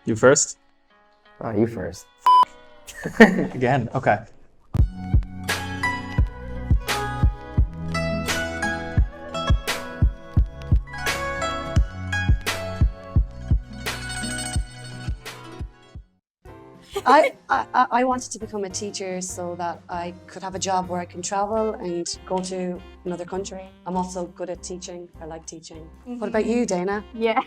You first? You first. Again, okay. I wanted to become a teacher so that I could have a job where I can travel and go to another country. I'm also good at teaching. I like teaching. What about you, Dana? Yeah.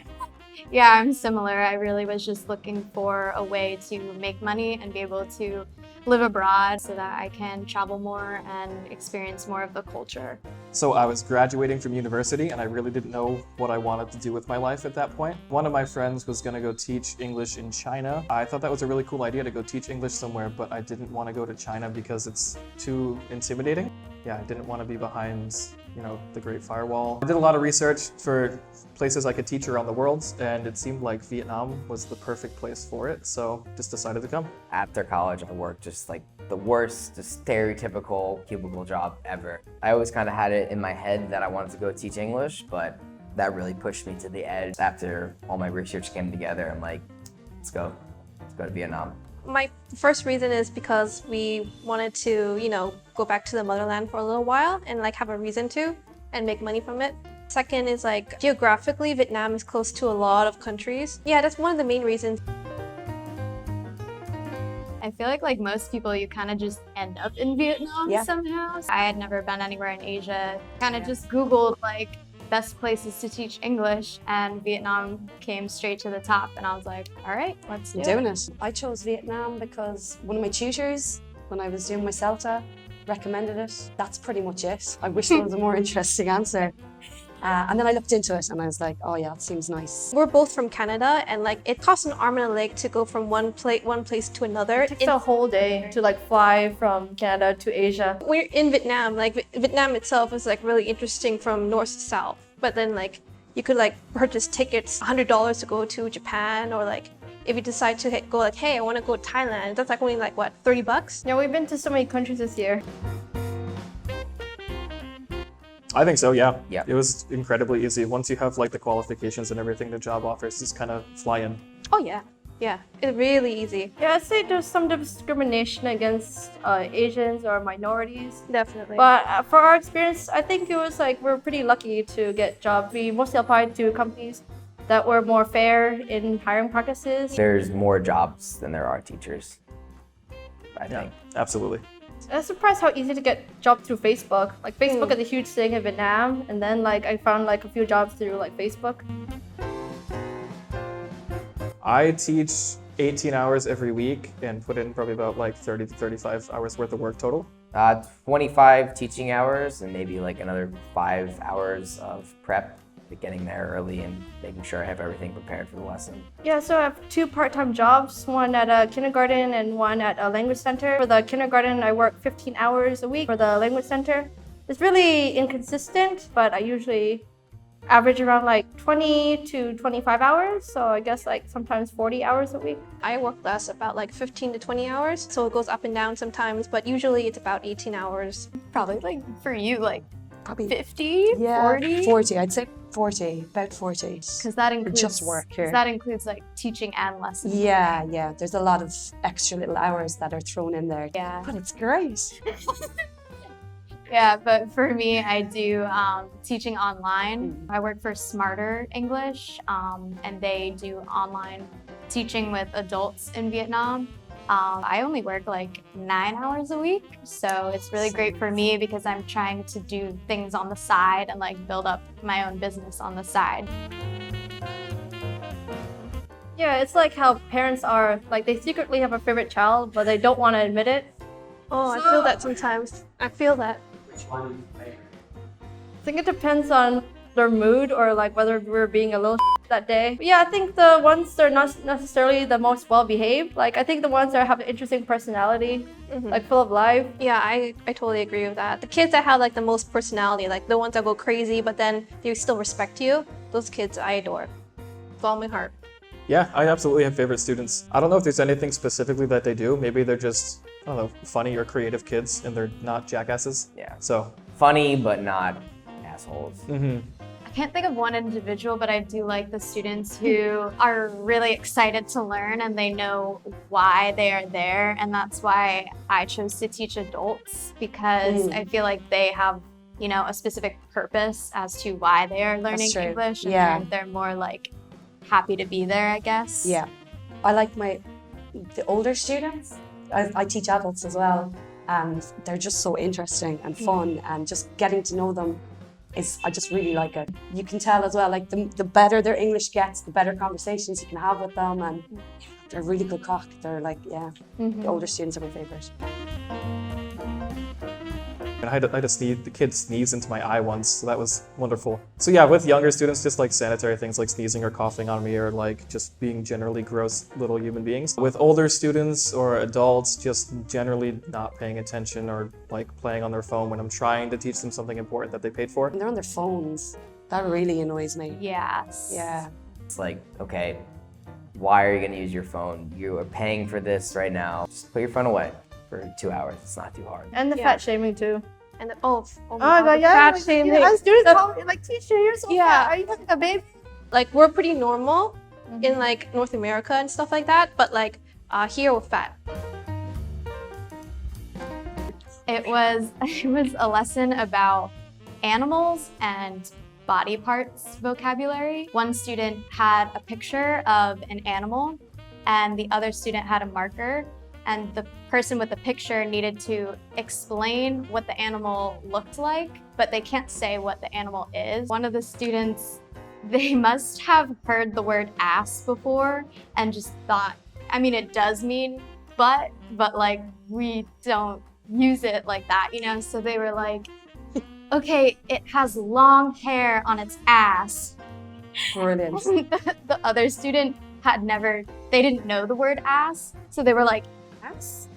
Yeah, I'm similar. I really was just looking for a way to make money and be able to live abroad so that I can travel more and experience more of the culture. So I was graduating from university and I really didn't know what I wanted to do with my life at that point. One of my friends was gonna go teach English in China. I thought that was a really cool idea to go teach English somewhere, but I didn't want to go to China because it's too intimidating. Yeah, I didn't want to be behind, the Great Firewall. I did a lot of research for places I could teach around the world, and it seemed like Vietnam was the perfect place for it, so just decided to come. After college, I worked just like the worst, just stereotypical cubicle job ever. I always kind of had it in my head that I wanted to go teach English, but that really pushed me to the edge. After all my research came together, I'm like, let's go to Vietnam. My first reason is because we wanted to, go back to the motherland for a little while and have a reason to and make money from it. Second is geographically, Vietnam is close to a lot of countries. Yeah, that's one of the main reasons. I feel like most people, you kind of just end up in Vietnam somehow. I had never been anywhere in Asia. Kind of just Googled best places to teach English, and Vietnam came straight to the top, and I was like, all right, let's do it. I chose Vietnam because one of my tutors, when I was doing my CELTA, recommended it. That's pretty much it. I wish there was a more interesting answer. And then I looked into it and I was like, oh yeah, it seems nice. We're both from Canada, and it costs an arm and a leg to go from one place to another. It takes a whole day to fly from Canada to Asia. We're in Vietnam. Vietnam itself is really interesting from north to south. But then you could purchase tickets $100 to go to Japan, or if you decide to go hey, I want to go to Thailand, that's only what, $30? Yeah, we've been to so many countries this year. I think so, yeah. Yeah. It was incredibly easy. Once you have the qualifications and everything the job offers, just kind of fly in. Oh yeah. Yeah, it's really easy. Yeah, I'd say there's some discrimination against Asians or minorities. Definitely. But for our experience, I think it was we're pretty lucky to get jobs. We mostly applied to companies that were more fair in hiring practices. There's more jobs than there are teachers, I think. Absolutely. I was surprised how easy to get jobs through Facebook. Facebook is a huge thing in Vietnam, and then I found a few jobs through Facebook. I teach 18 hours every week and put in probably about 30 to 35 hours worth of work total. 25 teaching hours and maybe another 5 hours of prep, getting there early and making sure I have everything prepared for the lesson. Yeah, so I have 2 part-time jobs, one at a kindergarten and one at a language center. For the kindergarten, I work 15 hours a week. For the language center, it's really inconsistent, but I usually average around 20 to 25 hours, so I guess sometimes 40 hours a week. I work less, about 15 to 20 hours, so it goes up and down sometimes, but usually it's about 18 hours. Probably for you, Probably 50, 40? 40, I'd say 40, about 40. Because that includes just work here. That includes teaching and lessons. Yeah, there's a lot of extra little hours that are thrown in there. Yeah. But it's great. Yeah, but for me, I do teaching online. I work for Smarter English, and they do online teaching with adults in Vietnam. I only work 9 hours a week, so it's really great for me because I'm trying to do things on the side and build up my own business on the side. Yeah, it's how parents are, they secretly have a favorite child, but they don't want to admit it. Oh, I feel that sometimes. I feel that. I think it depends on their mood or whether we're being a little that day. But yeah, I think the ones that are not necessarily the most well-behaved, I think the ones that have an interesting personality, full of life. Yeah, I totally agree with that. The kids that have the most personality, the ones that go crazy, but then they still respect you, those kids I adore. With all my heart. Yeah, I absolutely have favorite students. I don't know if there's anything specifically that they do. Maybe they're just, funny or creative kids and they're not jackasses. Yeah. So funny, but not assholes. Mm-hmm. I can't think of one individual, but I do like the students who are really excited to learn and they know why they are there. And that's why I chose to teach adults, because I feel like they have, you know, a specific purpose as to why they are learning English. And they're more like happy to be there, I guess. Yeah. I like the older students. I teach adults as well. And they're just so interesting and fun, and just getting to know them I just really like it. You can tell as well, like the better their English gets, the better conversations you can have with them, and they're really good crack. They're like, the older students are my favourite. And I had to sneeze, the kid sneezed into my eye once, so that was wonderful. So yeah, with younger students, just like sanitary things like sneezing or coughing on me, or like just being generally gross little human beings. With older students or adults, just generally not paying attention or like playing on their phone when I'm trying to teach them something important that they paid for. And they're on their phones. That really annoys me. Yes. Yeah. It's like, okay, why are you gonna use your phone? You are paying for this right now. Just put your phone away for 2 hours. It's not too hard. And the fat shaming too. And the, Oh my god, yeah. fat shaming. As students call me, like, teacher, you're so fat. Are you having a baby? Like, we're pretty normal in like North America and stuff like that, but like here we're fat. It was a lesson about animals and body parts vocabulary. One student had a picture of an animal and the other student had a marker, and the person with the picture needed to explain what the animal looked like, but they can't say what the animal is. One of the students, they must have heard the word ass before and just thought, I mean, it does mean butt, but like we don't use it like that, you know? So they were like, okay, it has long hair on its ass. Brilliant. The other student they didn't know the word ass, so they were like, ass?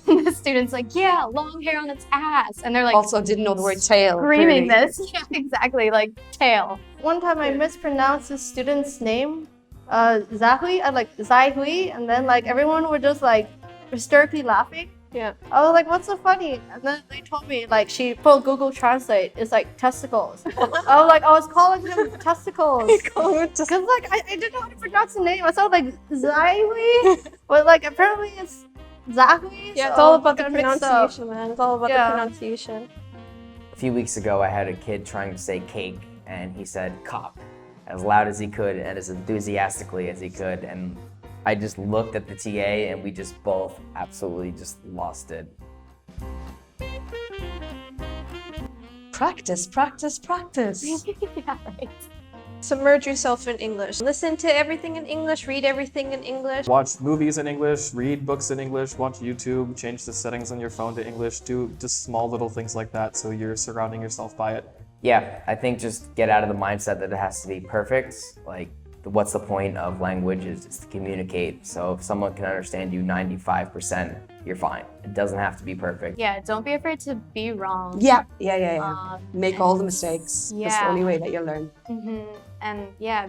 The student's like, yeah, long hair on its ass. And they're like, Also didn't know the word tail. screaming clearly. this. Yeah, exactly, like tail. One time I mispronounced a student's name, Zahui, Zaihui, and then like everyone were just like hysterically laughing. Yeah. I was like, what's so funny? And then they told me, like, she put Google Translate, it's like testicles. I was like, I was calling them testicles. Because like, I didn't know how to pronounce the name. I sounded like Zaihui, but like apparently it's Zahui. Yeah, it's so all about the got mixed up. pronunciation, man. It's all about the pronunciation. A few weeks ago, I had a kid trying to say cake, and he said cock as loud as he could and as enthusiastically as he could. And I just looked at the TA and we just both absolutely just lost it. Practice, practice, practice. Yeah, right. Submerge yourself in English. Listen to everything in English, read everything in English. Watch movies in English, read books in English, watch YouTube, change the settings on your phone to English, do just small little things like that so you're surrounding yourself by it. Yeah, I think just get out of the mindset that it has to be perfect. Like, what's the point of language is to communicate. So if someone can understand you 95%, you're fine. It doesn't have to be perfect. Yeah, don't be afraid to be wrong. Yeah. Make all the and- mistakes. Yeah. That's the only way that you'll learn. And yeah,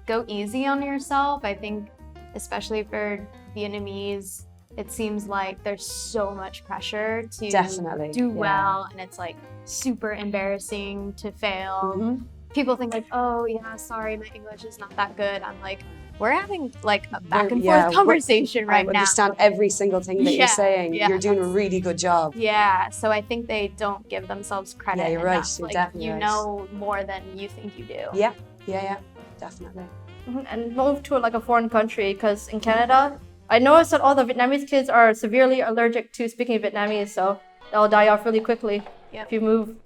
go easy on yourself. I think, especially for Vietnamese, it seems like there's so much pressure to Definitely, do yeah. well, and it's like super embarrassing to fail. People think like, oh yeah, sorry, my English is not that good. I'm like, we're having like a back and forth conversation right I now. understand every single thing that you're saying. yeah. You're doing a really good job. Yeah, so I think they don't give themselves credit. Yeah, you're right. enough. You're Like, definitely you right. know more than you think you do. Yeah, definitely. And move to like a foreign country, because in Canada, I noticed that all the Vietnamese kids are severely allergic to speaking Vietnamese, so they'll die off really quickly if you move